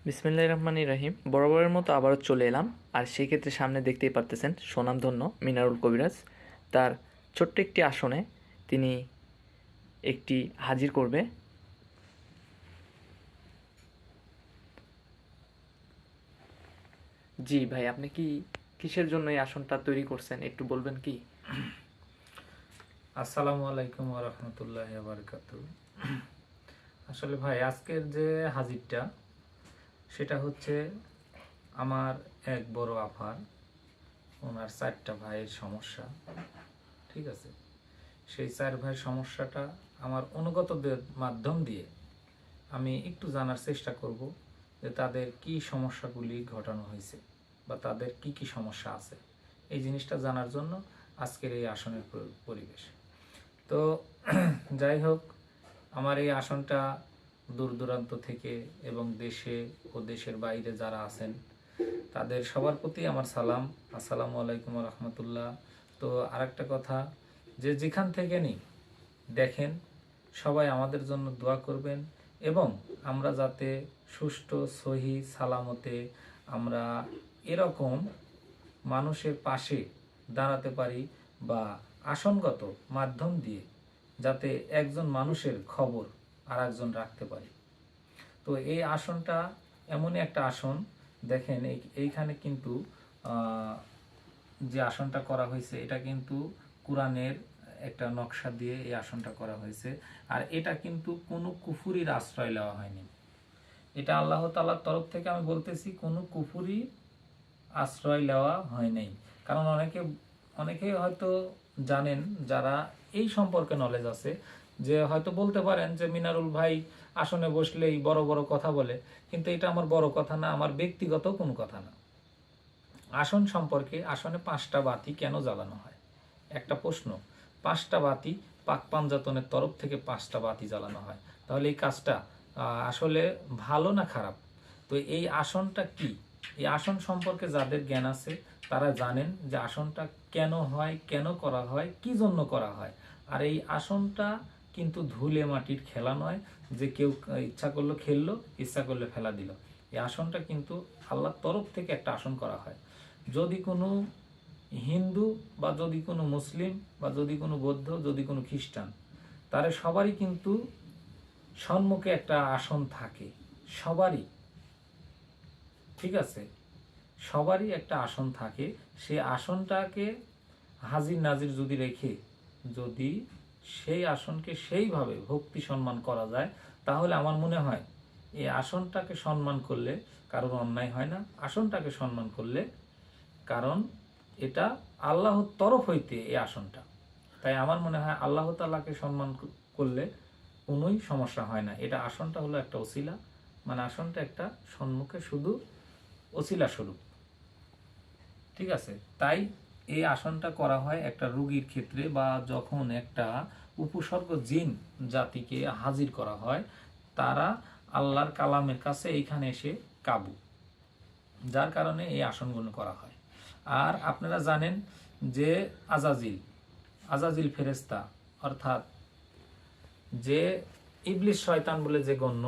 বিসমিল্লাহির রহমানির রহিম। বরাবরের মতো আবারও চলে এলাম। আর সেই ক্ষেত্রে সামনে দেখতেই পারতেছেন স্বনামধন্য মিনারুল কবিরাজ তার ছোট্ট একটি আসনে তিনি একটি হাজির করবে। জি ভাই, আপনি কি কিসের জন্য এই আসনটা তৈরি করছেন একটু বলবেন কি? আসসালামু আলাইকুম ওয়া রাহমাতুল্লাহি ওয়া বারাকাতুহু। আসলে ভাই আজকের যে হাজিরটা সেটা হচ্ছে আমার এক বড় আফার, ওনার 4টা ভাইয়ের সমস্যা। ঠিক আছে, সেই 4 ভাইয়ের সমস্যাটা আমার অনুগতদের মাধ্যম দিয়ে আমি একটু জানার চেষ্টা করব যে তাদের কি সমস্যাগুলি ঘটানো হয়েছে বা তাদের কি কি সমস্যা আছে। এই জিনিসটা জানার জন্য আজকের এই আসনের পরিবেশ। তো যাই হোক, আমার এই আসনটা দূর দূরান্ত থেকে এবং দেশে ও দেশের বাইরে যারা আছেন তাদের সবার প্রতি আমার সালাম, আসসালামু আলাইকুম রহমতুল্লাহ। তো আরেকটা কথা, যে যেখান থেকে নিই দেখেন, সবাই আমাদের জন্য দোয়া করবেন এবং আমরা যাতে সুষ্ঠু সহি সালামতে আমরা এরকম মানুষের পাশে দাঁড়াতে পারি বা আসনগত মাধ্যম দিয়ে যাতে একজন মানুষের খবর আর একজন রাখতে পারি। তো এই আসনটা এমনই একটা আসন, দেখেন এইখানে কিন্তু যে আসনটা করা হয়েছে এটা কিন্তু কোরআনের একটা নকশা দিয়ে এই আসনটা করা হয়েছে। আর এটা কিন্তু কোনো কুফুরির আশ্রয় নেওয়া হয়নি, এটা আল্লাহ তাআলার তরফ থেকে আমি বলতেছি, কোনো কুফুরি আশ্রয় নেওয়া হয় নাই। কারণ অনেকে হয়তো জানেন, যারা এই সম্পর্কে নলেজ আছে, যে হয়তো বলতে পারেন যে মিনারুল ভাই আসনে বসলেই বড় বড় কথা বলে, কিন্তু এটা আমার বড় কথা না, আমার ব্যক্তিগত কোনো কথা না। আসন সম্পর্কে, আসনে 5টা বাতি কেন জ্বালানো হয়? একটা প্রশ্ন। 5টা বাতি পাক পাঞ্জাতনের তরফ থেকে 5টা বাতি জ্বালানো হয়, তাহলে এই কাজটা আসলে ভালো না খারাপ? তো এই আসনটা কি, এই আসন সম্পর্কে যাদের জ্ঞান আছে তারা জানেন যে আসনটা কেন হয়, কেন করা হয়, কি জন্য করা হয়। আর এই আসনটা কিন্তু ধুলে মাটির খেলা নয়, যে কেউ ইচ্ছা করলো খেললো, ইচ্ছা করলে ফেলা দিল। এই আসনটা কিন্তু আল্লাহর তরফ থেকে একটা আসন করা হয়। যদি কোনো হিন্দু বা যদি কোনো মুসলিম বা যদি কোনো বৌদ্ধ, যদি কোনো খ্রিস্টান, তারা সবারই কিন্তু সম্মুখে একটা আসন থাকে, সবারই। ঠিক আছে, সবারই একটা আসন থাকে। সে আসনটাকে হাজির নাজির যদি রেখে, যদি সেই আসনকে সেইভাবে ভক্তি সম্মান করা যায়, তাহলে আমার মনে হয় এই আসনটাকে সম্মান করলে কারোর অন্যায় হয় না। আসনটাকে সম্মান করলে, কারণ এটা আল্লাহর তরফ হইতে এই আসনটা, তাই আমার মনে হয় আল্লাহ তাআলাকে সম্মান করলে কোনোই সমস্যা হয় না। এটা আসনটা হলো একটা ওসিলা, মানে আসনটা একটা সম্মুখে শুধু ওসিলা স্বরূপ। ঠিক আছে, তাই এই আসনটা করা হয় একটা রোগীর ক্ষেত্রে, বা যখন একটা উপসর্গ জিন জাতিকে হাজির করা হয়, তারা আল্লাহর কালামের কাছে এইখানে এসে কাবু, যার কারণে এই আসনগুলো করা হয়। আর আপনারা জানেন যে আজাজিল আজাজিল ফেরেস্তা, অর্থাৎ যে ইবলিস শয়তান বলে যে গণ্য,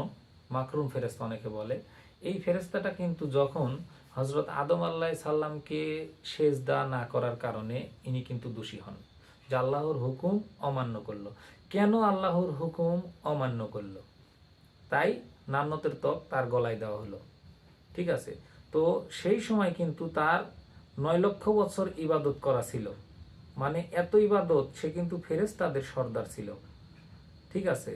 মাকরুম ফেরেস্তা অনেকে বলে, এই ফেরেস্তাটা কিন্তু যখন হজরত আদম আল্লাহ সাল্লামকে সেজদা না করার কারণে ইনি কিন্তু দোষী হন, যে আল্লাহর হুকুম অমান্য করলো। কেন আল্লাহর হুকুম অমান্য করলো? তাই নান্নতের ত্বক তার গলায় দেওয়া হলো। ঠিক আছে, তো সেই সময় কিন্তু তার 9 লক্ষ বছর ইবাদত করা ছিল, মানে এত ইবাদত, সে কিন্তু ফেরেশতাদের সর্দার ছিল। ঠিক আছে,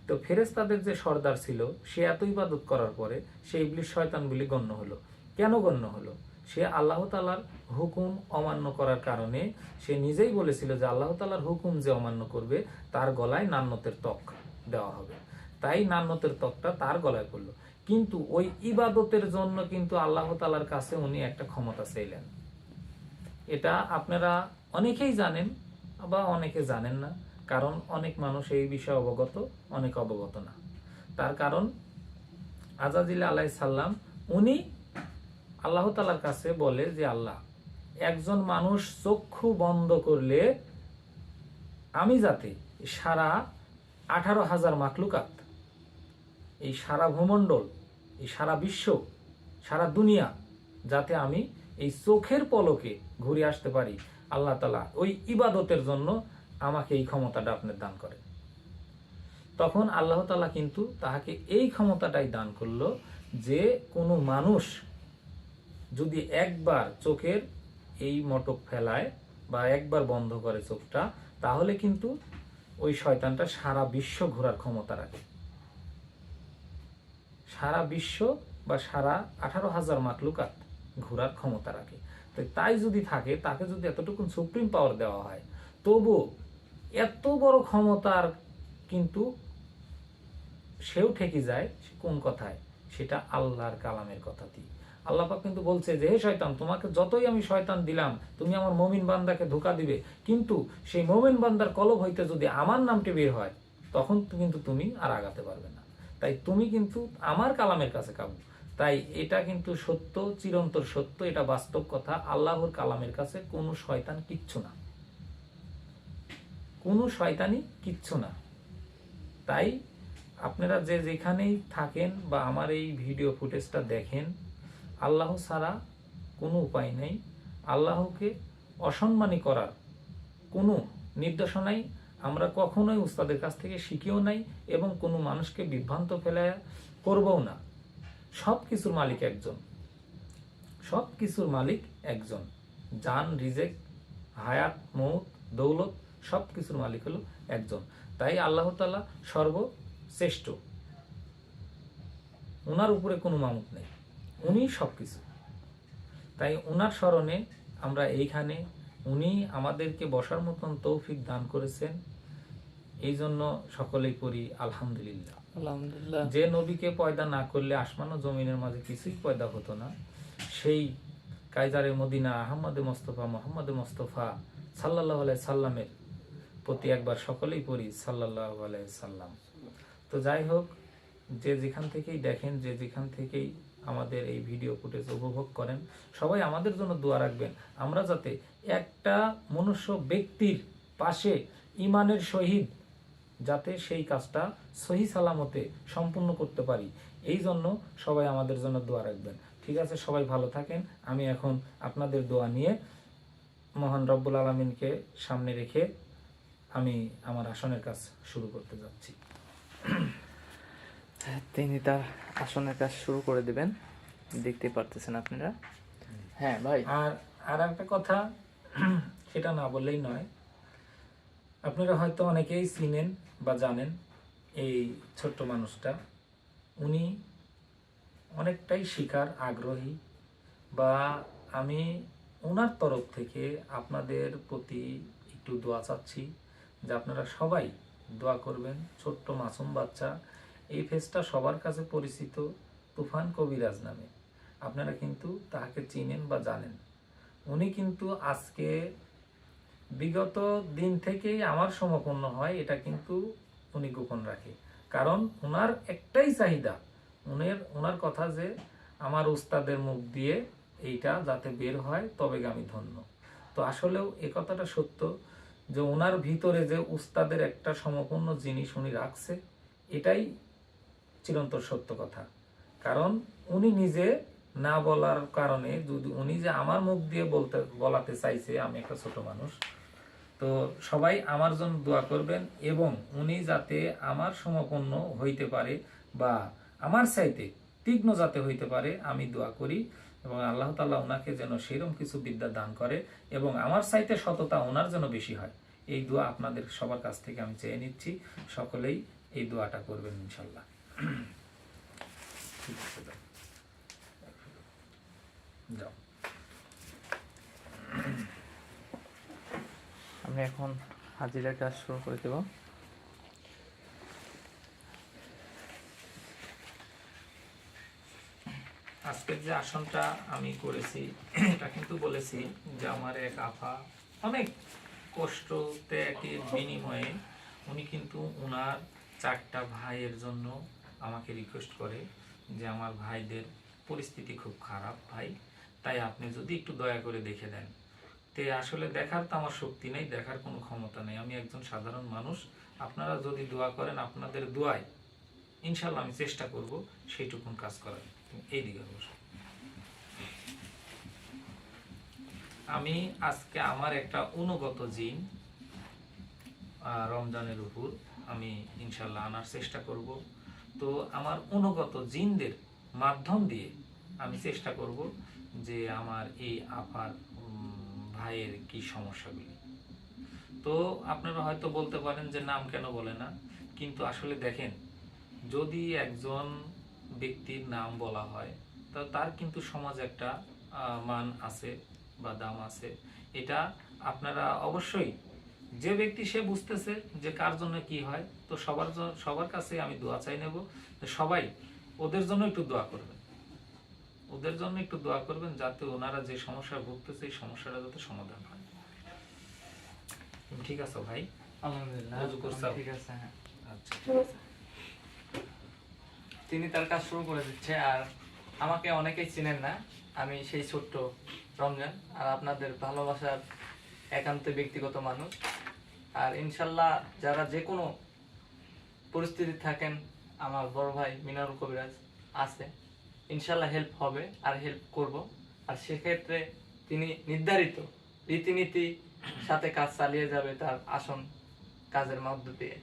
তো ফেরেশতাদের যে সর্দার ছিল, সে এত ইবাদত করার পরে সে ইবলিস শয়তান বলে গণ্য হলো। কেন গণ্য হলো? সে আল্লাহ তাআলার হুকুম অমান্য করার কারণে সে নিজেই বলেছিল যে আল্লাহ তাআলার হুকুম যে অমান্য করবে তার গলায় নান্নতের ত্বক দেওয়া হবে। তাই নান্নতের ত্বকটা তার গলায় পড়লো। কিন্তু ওই ইবাদতের জন্য কিন্তু আল্লাহ তাআলার কাছে উনি একটা ক্ষমতা চাইলেন। এটা আপনারা অনেকেই জানেন বা অনেকে জানেন না, কারণ অনেক মানুষ এই বিষয়ে অবগত, অনেক অবগত না। তার কারণ আজাজিল আলাইহিস সালাম উনি আল্লাহ তাআলার কাছে বলে যে আল্লাহ, একজন মানুষ চক্ষু বন্ধ করলে আমি যাতে সারা 18,000 মাখলুকাত, এই সারা ভূমণ্ডল, এই সারা বিশ্ব, সারা দুনিয়া যাতে আমি এই চোখের পলকে ঘুরে আসতে পারি, আল্লাহ তাআলা ওই ইবাদতের জন্য আমাকে এই ক্ষমতাটা আপনি দান করেন। তখন আল্লাহ তাআলা কিন্তু তাহাকে এই ক্ষমতাটাই দান করলো যে কোনো মানুষ যদি একবার চোখের এই মটক ফেলায় বা একবার বন্ধ করে চোখটা, তাহলে কিন্তু ওই শয়তানটা সারা বিশ্ব ঘোরার ক্ষমতা রাখে। সারা বিশ্ব বা সারা 18,000 মাখলুকাত ঘোরার ক্ষমতা রাখে। তো তাই যদি থাকে, তাকে যদি এতটুকু সুপ্রিম পাওয়ার দেওয়া হয়, তবু এত বড় ক্ষমতার কিন্তু সেও ঠেকে যায় কোন কথায়? সেটা আল্লাহর কালামের কথাতেই। আল্লাহ পাক কিন্তু বলছে যে, হে শয়তান, তোমাকে যতই আমি শয়তান দিলাম, তুমি আমার মুমিন বান্দাকে ধোঁকা দিবে, কিন্তু সেই মুমিন বান্দার কলব হইতে যদি আমার নামটি বের হয়, তখন কিন্তু তুমি আর আগাতে পারবে না। তাই তুমি কিন্তু আমার কালামের কাছে কাবু। তাই এটা কিন্তু সত্য, চিরন্তর সত্য, এটা বাস্তব কথা। আল্লাহর কালামের কাছে কোনো শয়তান কিচ্ছু না, কোনো শয়তানি কিচ্ছু না। তাই আপনারা যে যেখানেই থাকেন বা আমার এই ভিডিও ফুটেজটা দেখেন, আল্লাহ ছাড়া কোনো উপায় নেই। আল্লাহকে অসম্মানী করার কোনো নির্দেশনাই আমরা কখনোই উস্তাদের কাছ থেকে শিখেও নাই, এবং কোনো মানুষকে বিভ্রান্ত ফেলে করবও না। সব কিছুর মালিক একজন, সব কিছুর মালিক একজন। জান, রিজেক, হায়াত, মৌত, দৌলত, সব কিছুর মালিক হলো একজন। তাই আল্লাহ তাআলা সর্বশ্রেষ্ঠ, ওনার উপরে কোনো মামুত নেই, উনি সবকিছু। তাই ওনার স্মরণে আমরা এইখানে, উনি আমাদেরকে বসার মতন তৌফিক দান করেছেন, এই জন্য সকলেই পড়ি আলহামদুলিল্লাহ। আলহামদুলিল্লাহ। যে নবীকে পয়দা না করলে আসমান ও জমিনের মাঝে কিছুই পয়দা হতো না, সেই কায়জারে মদিনা আহমদে মোস্তফা মোহাম্মদে মোস্তফা সাল্লাল্লাহু আলাইহি সাল্লামের প্রতি একবার সকলেই পড়ি সাল্লাল্লাহু আলাইহি সাল্লাম। তো যাই হোক, যে যেখান থেকেই দেখেন, যে যেখান থেকেই আমাদের এই ভিডিও ফুটেজ উপভোগ করেন, সবাই আমাদের জন্য দোয়া রাখবেন, আমরা যাতে একটা মনুষ্য ব্যক্তির পাশে ইমানের সহিত যাতে সেই কাজটা সহি সালামতে সম্পূর্ণ করতে পারি, এই জন্য সবাই আমাদের জন্য দোয়া রাখবেন। ঠিক আছে, সবাই ভালো থাকেন। আমি এখন আপনাদের দোয়া নিয়ে মহান রব্বুল আলামিনকে সামনে রেখে আমি আমার আসনের কাজ শুরু করতে যাচ্ছি। তিনি তার আসনের কাজ শুরু করে দিবেন, দেখতে পারতেছেন আপনারা। হ্যাঁ ভাই। আর একটা কথা, সেটা না বললেই নয়, আপনারা হয়তো অনেকেই চিনেন বা জানেন এই ছোট্ট মানুষটা। উনি অনেকটাই শিখার আগ্রহী, বা আমি ওনার তরফ থেকে আপনাদের প্রতি একটু দোয়া চাচ্ছি যে আপনারা সবাই দোয়া করবেন। ছোট্ট মাসুম বাচ্চা, এই ফেসটা সবার কাছে পরিচিত তুফান কবিরাজ নামে, আপনারা কিন্তু তাকে চিনেন বা জানেন। উনি কিন্তু আজকে বিগত দিন থেকেই আমার সমপন্ন হয়, এটা কিন্তু উনি গোপন রাখে। কারণ ওনার একটাই চাহিদা, ওনার কথা যে আমার উস্তাদের মুখ দিয়ে এইটা যাতে বের হয়, তবে আমি ধন্য। তো আসলেও এ কথাটা সত্য যে ওনার ভিতরে যে উস্তাদের একটা সমপূর্ণ জিনিস উনি রাখছে, এটাই চিরন্তর সত্য কথা। কারণ উনি নিজে না বলার কারণে, যদি উনি যে আমার মুখ দিয়ে বলাতে চাইছে আমি একটা ছোট মানুষ, তো সবাই আমার জন্য দোয়া করবেন, এবং উনি যাতে আমার সমপন্ন হইতে পারে বা আমার চাইতে তীক্ষ্ণ যাতে হইতে পারে, আমি দোয়া করি। এবং আল্লাহ তাআলা ওনাকে যেন সেরকম কিছু বিদ্যা দান করে, এবং আমার চাইতে সততা ওনার যেন বেশি হয়, এই দোয়া আপনাদের সবার কাছ থেকে আমি চেয়ে নিচ্ছি। সকলেই এই দোয়াটা করবেন ইনশাল্লাহ। ঠিক আছে, যাও। আমি এখন হাজিরার কাজ শুরু করে দেব। আজকের যে আসনটা আমি করেছি, এটা কিন্তু বলেছি যে আমার এক আফা অনেক কষ্টতে একই বিনিময়ে উনি কিন্তু ওনার 4টা ভাইয়ের জন্য আমাকে রিকোয়েস্ট করে যে আমার ভাইদের পরিস্থিতি খুব খারাপ ভাই, তাই আপনি যদি একটু দয়া করে দেখে দেন। তে আসলে দেখার তো আমার শক্তি নেই, দেখার কোনো ক্ষমতা নেই, আমি একজন সাধারণ মানুষ। আপনারা যদি দোয়া করেন, আপনাদের দোয়ায় ইনশাল্লাহ আমি চেষ্টা করব সেইটুকুন কাজ করার। এই দিকে বসো। আমি আজকে আমার একটা অনুগত জিন রমজানের উপর আমি ইনশাল্লাহ আনার চেষ্টা করব। তো আমার অনুগত জিনদের মাধ্যম দিয়ে আমি চেষ্টা করব যে আমার এই আপার ভাইয়ের কি সমস্যাগুলি। তো আপনারা হয়তো বলতে পারেন যে নাম কেন বলে না, কিন্তু আসলে দেখেন, যদি একজন ব্যক্তির নাম বলা হয় তা তার কিন্তু সমাজ একটা মান আছে বা দাম আছে। এটা আপনারা অবশ্যই, যে ব্যক্তি সে বুঝতেছে যে কার জন্য কি হয়, তো সবার কাছে আমি দোয়া চাই নেব, সবাই ওদের জন্য একটু দোয়া করবেন, ওদের জন্য একটু দোয়া করবেন, যাতে ওনারা যে সমস্যা ভুগতেছে এই সমস্যাটা যাতে সমাধান হয়। ঠিক আছে ভাই? আলহামদুলিল্লাহ, ওযু করছো? ঠিক আছে। হ্যাঁ, আচ্ছা ঠিক আছে। তিনি তার কাজ শুরু করে দিচ্ছে। আর আমাকে অনেকেই চিনেন না, আমি সেই ছোট্ট রমজান, আর আপনাদের ভালোবাসার একান্ত ব্যক্তিগত মানুষ। আর ইনশাল্লাহ যারা যে কোনো পরিস্থিতি থাকেন, আমার বড় ভাই মিনারুল কবিরাজ আছে, ইনশাল্লাহ হেল্প হবে আর হেল্প করব। আর সেক্ষেত্রে তিনি নির্ধারিত রীতিনীতি সাথে কাজ চালিয়ে যাবে তার আসন কাজের মধ্য দিয়ে।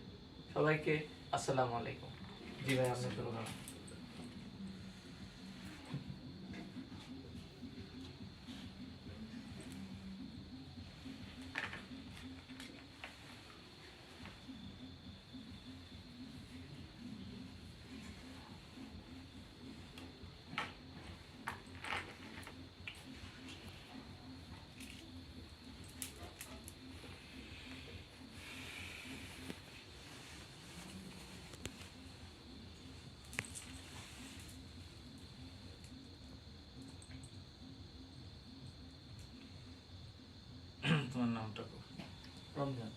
সবাইকে আসসালামু আলাইকুম। জি ভাই, আপনি শুরু করুন। তোমার নামটা কো? রমজান।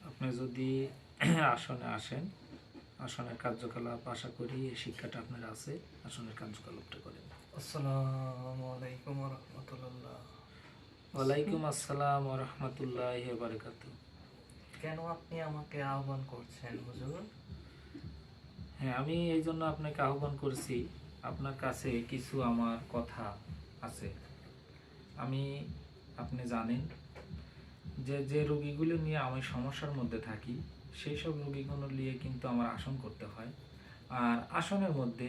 আপনি যদি আসনে আসেন, আসনের কার্যকলাপ আশা করি এই শিক্ষাটা আপনার আছে, আসনের কার্যকলাপটা করেন। আসসালামু আলাইকুম ওয়া রাহমাতুল্লাহ। ওয়ালাইকুম আসসালাম ওয়া রাহমাতুল্লাহি ওয়া বারাকাতুহু। কেন আপনি আমাকে আহ্বান করছেন হুজুর? হ্যাঁ, আমি এই জন্য আপনাকে আহ্বান করছি, আপনার কাছে কিছু আমার কথা আছে। আমি, আপনি জানেন যে যে রোগীগুলো নিয়ে আমি সমস্যার মধ্যে থাকি, সেই সব রোগীগুলো নিয়ে কিন্তু আমার আসন করতে হয়। আর আসনের মধ্যে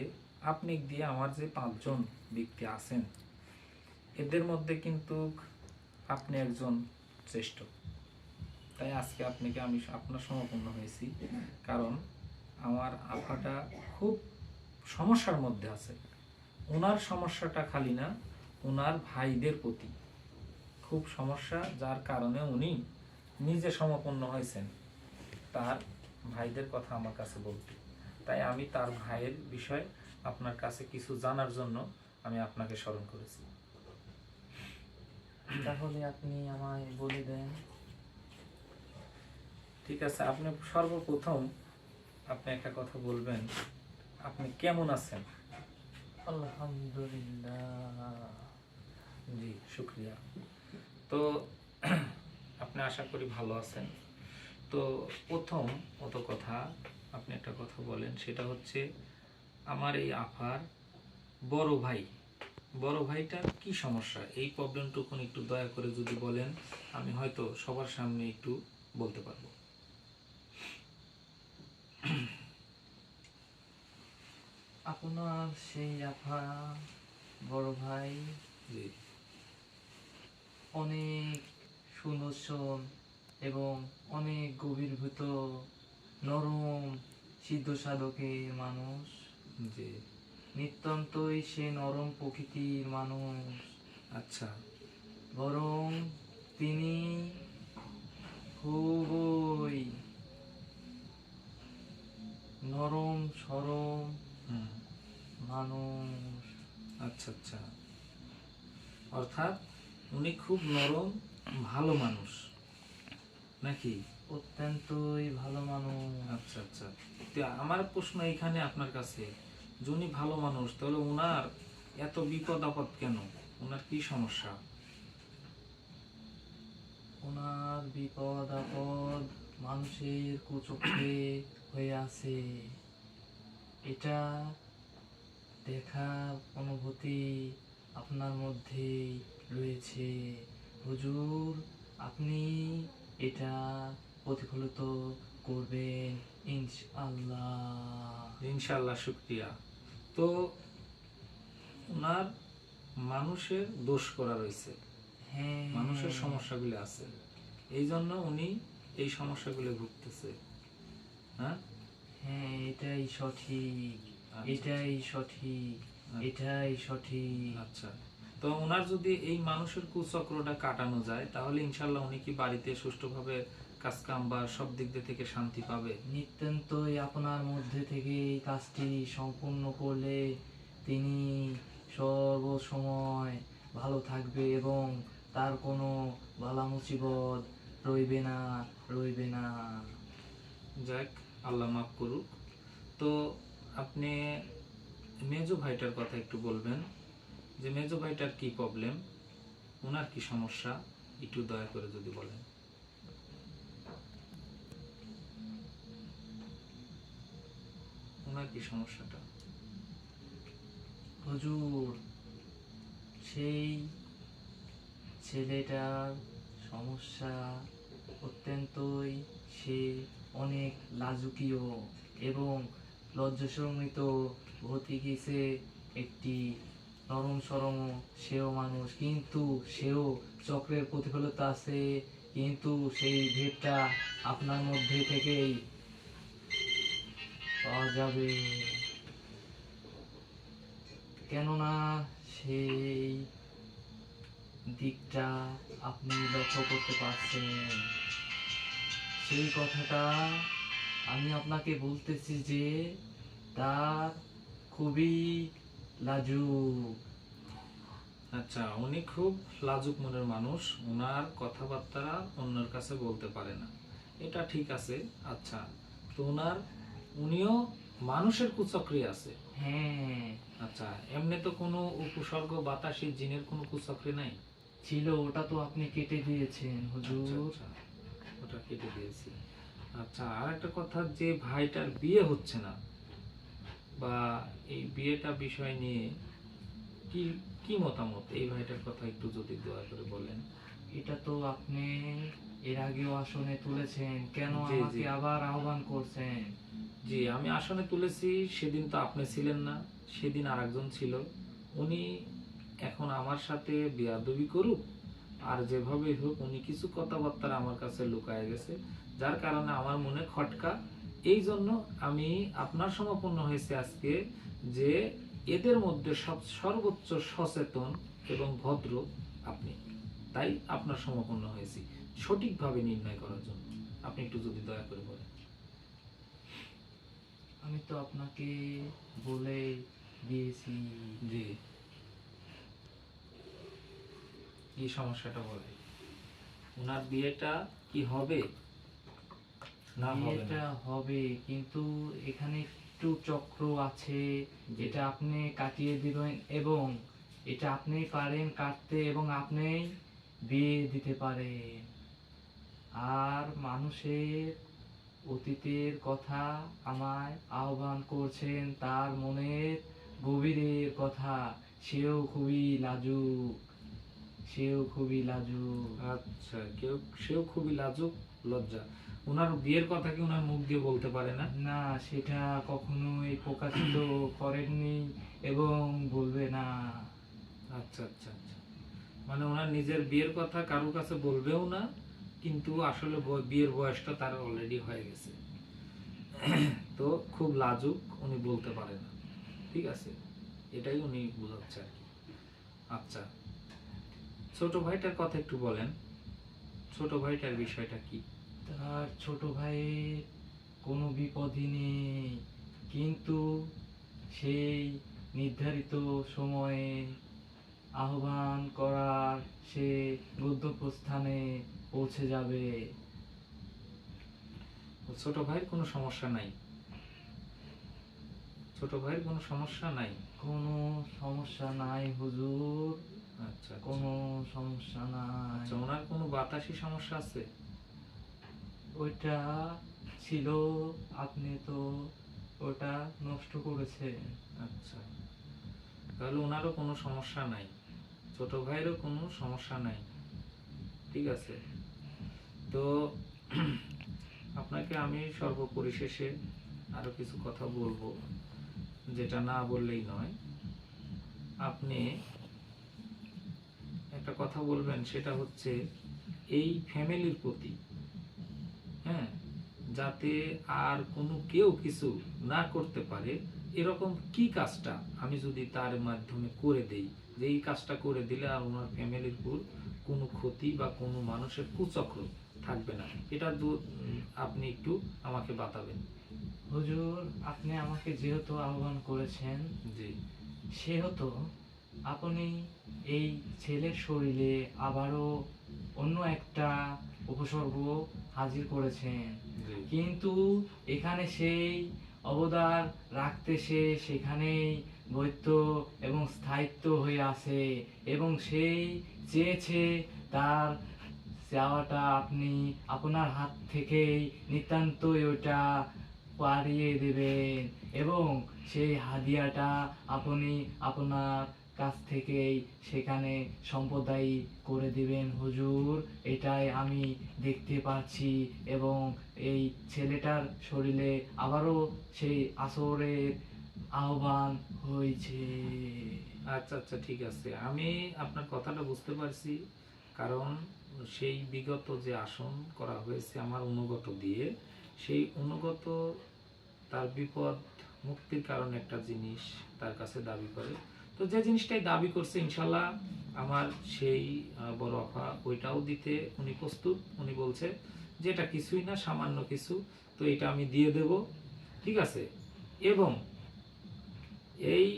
আপনি দিয়ে আমার যে 5 জন ব্যক্তি আছেন, এদের মধ্যে কিন্তু আপনি একজন শ্রেষ্ঠ। তাই আজকে আপনাকে আমি আপনার সমপন্ন হয়েছি, কারণ আমার আফাটা খুব সমস্যার মধ্যে আছে। ওনার সমস্যাটা খালি না, ওনার ভাইদের প্রতি খুব সমস্যা, যার কারণে উনি নিজে সমপন্ন হয়েছেন তার ভাইদের কথা আমার কাছে বলতে। তাই আমি তার ভাইয়ের বিষয়ে আপনার কাছে কিছু জানার জন্য আমি আপনাকে স্মরণ করেছি। তাহলে আপনি আমায় বলে দেন। ঠিক আছে, আপনি সর্বপ্রথম আপনি একটা কথা বলবেন, আপনি কেমন আছেন? আলহামদুলিল্লাহ। জি, শুক্রিয়া। তো আপনি আশা করি ভালো আছেন। তো প্রথম অত কথা, আপনি একটা কথা বলেন, সেটা হচ্ছে আমার এই আফার বড় ভাই, বড় ভাইটার কি সমস্যা, এই প্রবলেমটুকু একটু দয়া করে যদি বলেন, আমি হয়তো সবার সামনে একটু বলতে পারবো। আপনার সেই আফা বড় ভাই জি অনেক সুদর্শন এবং অনেক গভীরভূত নরম সিদ্ধ সাধকের মানুষ, জি নিতান্তই সে নরম প্রকৃতির মানুষ, আচ্ছা বরং তিনি খুবই নরম সরম হুম মানুষ। আচ্ছা আচ্ছা, অর্থাৎ উনি খুব নরম ভালো মানুষ নাকি? অত্যন্তই ভালো মানুষ। আচ্ছা আচ্ছা, তো আমার প্রশ্ন এখানে আপনার কাছে, যে উনি ভালো মানুষ, তাহলে ওনার এত বিপদ আপদ কেন? ওনার কি সমস্যা? ওনার বিপদ আপদ মানুষের কুচক্রে হয়ে আছে, এটা দেখার অনুভূতি আপনার মধ্যেই রয়েছে হুজুর। আপনি এটা প্রতিফলিত করবেন ইনশাআল্লাহ। ইনশাআল্লাহ, শুক্রিয়া। তো ওনার মানুষের দোষ করা রয়েছে, হ্যাঁ, মানুষের সমস্যাগুলি আছে, এই জন্য উনি এই সমস্যাগুলো ভুগতেছে। হ্যাঁ হ্যাঁ, এটাই সঠিক, আচ্ছা, এটাই সঠিক, আচ্ছা। এটাই সঠিক। আচ্ছা, তো ওনার যদি এই মানুষের কুচক্রটা কাটানো যায়, তাহলে ইনশাল্লাহ উনি কি বাড়িতে সুষ্ঠুভাবে কাজ কাম বা সব দিক দিয়ে থেকে শান্তি পাবে? নিতান্তই আপনার মধ্যে থেকে এই কাজটি সম্পূর্ণ করলে তিনি সর্বসময় ভালো থাকবে এবং তার কোনো বালা মুসিবত রইবে না, রইবে না। যাক, আল্লাহ মাফ করুক। তো আপনি মেজো ভাইটার কথা একটু বলবেন, যে মেজো ভাইটার কি প্রবলেম, ওনার কি সমস্যা, একটু দয়া করে যদি বলেন। ওনার কি সমস্যাটা? হুজুর, সেই ছেলেটার সমস্যা অত্যন্তই, সে অনেক লাজুকীয় এবং লজ্জাশরমিত হতে গেছে, একটি নরম সরম সেও মানুষ, কিন্তু সেও চক্রের প্রতিফলতা আছে, কিন্তু সেই ভেদটা আপনার মধ্যে থেকেই পাওয়া যাবে, কেননা সেই দিকটা আপনি লক্ষ্য করতে পারছেন। সেই কথাটা আমি আপনাকে বলতেছি যে তার খুবই লাজুক। আচ্ছা, উনি খুব লাজুক মনের মানুষ, ওনার কথাবার্তা অন্যের কাছে বলতে পারে না, এটা ঠিক আছে। আচ্ছা, তো উনিও মানুষের কুচক্রে আছে? হ্যাঁ, আচ্ছা, এমনি তো কোনো উপসর্গ বাতাসি জিনের কোনো কুচক্রে নাই? ছিল, ওটা তো আপনি কেটে দিয়েছেন আচ্ছা হুজুর। আচ্ছা, ওটা কেটে দিয়েছি। আচ্ছা, আর একটা কথা, যে ভাইটার বিয়ে হচ্ছে না, বা এই বিয়েটা বিষয় নিয়ে কি কি মতামত, এই ভাইটার কথা একটু যদি দয়া করে বলেন। এটা তো আপনি এর আগেও আসনে তুলেছেন, কেন জি, আমাকে জি। আবার আহ্বান করছেন? জি, আমি আসনে তুলেছি, সেদিন তো আপনি ছিলেন না, সেদিন আরেকজন ছিল। উনি এখন আমার সাথে বেয়াদবি করুক আর যেভাবেই হোক, উনি কিছু কথাবার্তা আমার কাছে লুকায় গেছে, যার কারণে আমার মনে খটকা। এই জন্য আমি আপনার সমাপন্ন হয়েছে আজকে, যে এদের মধ্যে সর্বোচ্চ সচেতন এবং ভদ্র আপনি, তাই আপনার সমাপন্ন হয়েছি সঠিকভাবে নির্ণয় করার জন্য। আপনি একটু যদি দয়া করে বলেন। আমি তো আপনাকে বলে দিয়েছি। জি, কি সমস্যাটা বলে, ওনার বিয়েটা কি হবে না হবে বিয়েটা না? হবে, কিন্তু এখানে একটু চক্র আছে, জি। এটা আপনি কাটিয়ে দিবেন এবং এটা আপনি পারেন কাটতে এবং আপনি বিয়ে দিতে পারেন। আর মানুষের অতীতের কথা আমায় আহ্বান করছেন তার মনের গভীরের কথা। সেও খুবই লাজুক। আচ্ছা, সেও খুবই লাজুক, লজ্জা। ওনার বিয়ের কথা কি ওনার মুখ দিয়ে বলতে পারে না? না, সেটা কখনোই প্রকাশিত করেননি এবং বলবে না। আচ্ছা আচ্ছা আচ্ছা, মানে ওনার নিজের বিয়ের কথা কারোর কাছে বলবেও না, কিন্তু আসলে বিয়ের বয়সটা তার অলরেডি হয়ে গেছে। তো খুব লাজুক, উনি বলতে পারে না। ঠিক আছে, এটাই উনি বোঝাচ্ছে আর কি। আচ্ছা, ছোট ভাইটার কথা একটু বলেন। ছোট ভাইটার বিষয়টা কি? তার ছোট ভাইয়ের কোনো বিপদই নেই, কিন্তু সেই নির্ধারিত সময়ে আহ্বান করার সে গন্তব্যস্থানে পৌঁছে যাবে। ছোট ভাইয়ের কোনো সমস্যা নাই? ছোট ভাইয়ের কোনো সমস্যা নাই? কোনো সমস্যা নাই হুজুর, আচ্ছা আচ্ছা। কোনো সমস্যা নাই। আচ্ছা, ওনার কোনো বাতাসি সমস্যা আছে? ওইটা ছিল, আপনি তো ওটা নষ্ট করেছেন। আচ্ছা, তাহলে ওনারও কোনো সমস্যা নাই, ছোট ভাইয়েরও কোনো সমস্যা নাই। ঠিক আছে, তো আপনাকে আমি সর্বপরিশেষে আরো কিছু কথা বলবো, যেটা না বললেই নয়। আপনি একটা কথা বলবেন, সেটা হচ্ছে এই ফ্যামিলির প্রতি, হ্যাঁ, যাতে আর কোনো কেউ কিছু না করতে পারে, এরকম কি কাজটা আমি যদি তার মাধ্যমে করে দেই, যে এই কাজটা করে দিলে আর ওনার ফ্যামিলির উপর কোনো ক্ষতি বা কোনো মানুষের কুচক্র থাকবে না, এটা আপনি একটু আমাকে বাতাবেন। হুজুর, আপনি আমাকে যেহেতু আহ্বান করেছেন, জি সেহেতু আপনি এই ছেলের শরীরে আবারও অন্য একটা উপসর্গ হাজির করেছেন, জি কিন্তু এখানে সেই অবদান রাখতে সে সেখানেই বৈধ এবং স্থায়িত্ব হয়ে আছে, এবং সেই চেয়েছে তার চাওয়াটা আপনি আপনার হাত থেকেই নিতান্তই ওটা পাড়িয়ে দেবেন, এবং সেই হাদিয়াটা আপনি আপনার কাছ থেকেই সেখানে সম্প্রদায় করে দিবেন হুজুর। এটাই আমি দেখতে পাচ্ছি, এবং এই ছেলেটার শরীরে আবারও সেই আসরের আহ্বান হয়েছে। আচ্ছা আচ্ছা, ঠিক আছে, আমি আপনার কথাটা বুঝতে পারছি। কারণ সেই বিগত যে আসন করা হয়েছে আমার অনুগত দিয়ে, সেই অনুগত তার বিপদ মুক্তির কারণে একটা জিনিস তার কাছে দাবি করে। তো যে জিনিসটাই দাবি করছে, ইনশাল্লাহ আমার সেই বড় আফা ওইটাও দিতে উনি প্রস্তুত। উনি বলছে যে এটা কিছুই না, সামান্য কিছু, তো এটা আমি দিয়ে দেব। ঠিক আছে, এবং এই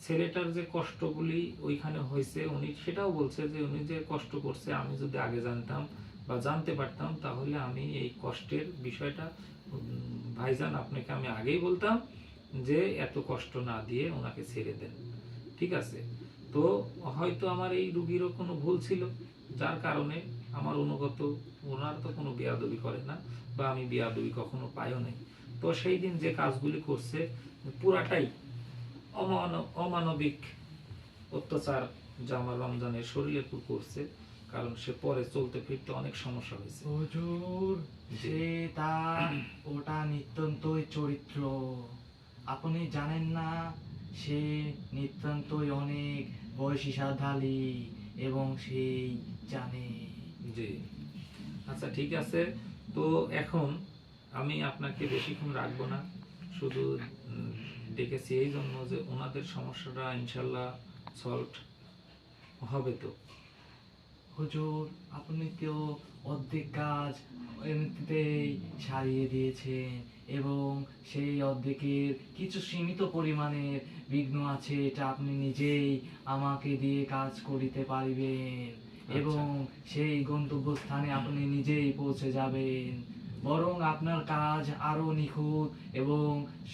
ছেলেটার যে কষ্টগুলি ওইখানে হয়েছে, উনি সেটাও বলছে যে উনি যে কষ্ট করছে, আমি যদি আগে জানতাম বা জানতে পারতাম, তাহলে আমি এই কষ্টের বিষয়টা ভাইজান আপনাকে আমি আগেই বলতাম যে এত কষ্ট না দিয়ে ওনাকে ছেড়ে দেন। ঠিক আছে, তো হয়তো আমার এই রুগীরও কোনো ভুল ছিল, যার কারণে আমার অনুগত, ওনার তো কোনো বেয়াদবি করে না, বা আমি বেয়াদবি কখনো পাইও নাই। তো সেই দিন যে কাজগুলি করছে পুরাটাই অমানবিক অত্যাচার, যা আমার রমজানের শরীরের উপর করছে, কারণ সে পরে চলতে ফিরতে অনেক সমস্যা হয়েছে। হুজুর, সে তার ওটা নিত্যন্তই চরিত্র, আপনি জানেন না, সে নিতান্তই অনেক বয়সীশালী, এবং সেই জানে। জি, আচ্ছা ঠিক আছে, তো এখন আমি আপনাকে বেশিক্ষণ রাখবো না, শুধু ডেকেছি এই জন্য যে ওনাদের সমস্যাটা ইনশাল্লাহ সলভ হবে। তো হুজুর, আপনি তো অর্ধেক কাজ এমনিতেই সারিয়ে দিয়েছেন, এবং সেই অর্ধেকের কিছু সীমিত পরিমাণের বিঘ্ন আছে, এটা আপনি নিজেই আমাকে দিয়ে কাজ করিতে পারিবেন, এবং সেই গন্তব্যস্থানে আপনি নিজেই পৌঁছে যাবেন, বরং আপনার কাজ আরো নিখুঁত এবং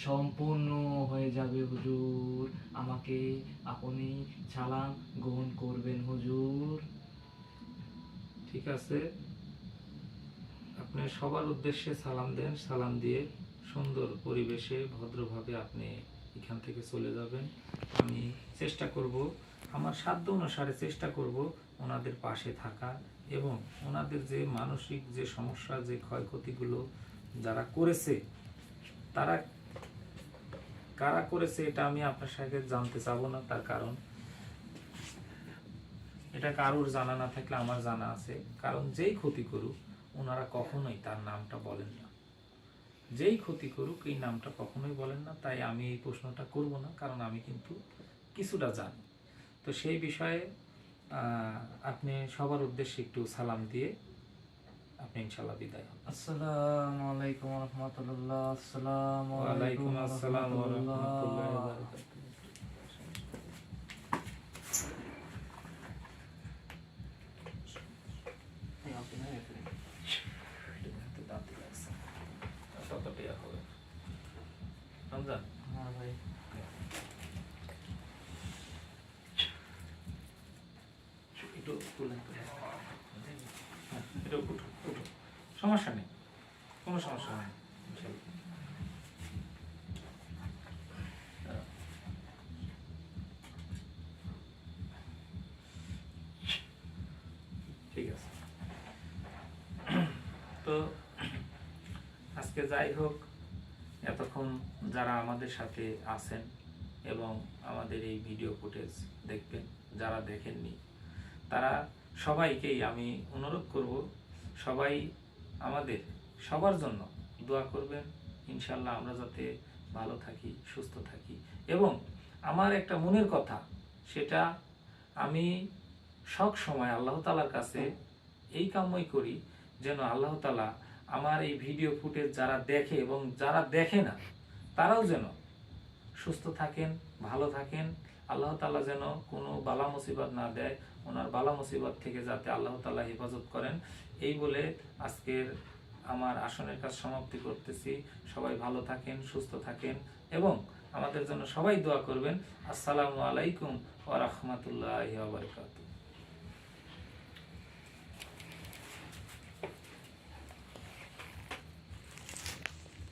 সম্পূর্ণ হয়ে যাবে হুজুর। আমাকে আপনি সালাম গ্রহণ করবেন হুজুর। ঠিক আছে, আপনি সবার উদ্দেশ্যে সালাম দেন, সালাম দিয়ে সুন্দর পরিবেশে ভদ্রভাবে আপনি এখান থেকে চলে যাবেন। আমি চেষ্টা করব, আমার সাধ্য অনুসারে চেষ্টা করব ওনাদের পাশে থাকা, এবং ওনাদের যে মানসিক যে সমস্যা, যে ক্ষয়ক্ষতিগুলো যারা করেছে, তারা কারা করেছে এটা আমি আপনার সাথে জানতে চাবো না। তার কারণ এটা কারোর জানা না থাকলে আমার জানা আছে। কারণ যেই ক্ষতি করুক ওনারা কখনোই তার নামটা বলেন না, যেই ক্ষতি করুক এই নামটা কখনোই বলেন না। তাই আমি এই প্রশ্নটা করব না, কারণ আমি কিন্তু কিছুটা জানি। তো সেই বিষয়ে আপনি সবার উদ্দেশ্যে একটু সালাম দিয়ে আপনি ইনশাল্লাহ বিদায় হন। আসসালামু আলাইকুম ওয়া রাহমাতুল্লাহ। আসসালামু আলাইকুম ওয়ালাইকুম ওয়া আসসালাম ওয়া রাহমাতুল্লাহি ওয়া রাহমাতুল্লাহ। বারাকাতুহু। একটু দাঁতে লাগছে। কত টাকা হবে রমজান? হ্যাঁ ভাই। একটু তুলেন তো। হ্যাঁ, এটা উঠো উঠো, সমস্যা নেই, কোনো সমস্যা নেই ইনশাল্লাহ। ঠিক আছে। তো আজকে যাই হোক, এতক্ষণ যারা আমাদের সাথে আছেন এবং আমাদের এই ভিডিও ফুটেজ দেখবেন, যারা দেখেননি তারা সবাইকেই আমি অনুরোধ করব, সবাই আমাদের সবার জন্য দোয়া করবেন। ইনশাল্লাহ আমরা যাতে ভালো থাকি, সুস্থ থাকি। এবং আমার একটা মনের কথা, সেটা আমি সব সময় আল্লাহ তাআলার কাছে এই কামই করি, যেন আল্লাহ তাআলা আমার এই ভিডিও ফুটেজ যারা দেখে এবং যারা দেখে না তারাও যেন সুস্থ থাকেন, ভালো থাকেন। আল্লাহ তাআলা যেন কোনো বালা মুসিবত না দেয়, ওনার বালা মুসিবত থেকে যাতে আল্লাহ তাআলা হেফাজত করেন। এই বলে আজকের আমার আসনের কাজ সমাপ্তি করতেছি। সবাই ভালো থাকেন, সুস্থ থাকেন এবং আমাদের জন্য সবাই দোয়া করবেন। আসসালামু আলাইকুম ওয়া রাহমাতুল্লাহি ওয়া বারাকাতুহু।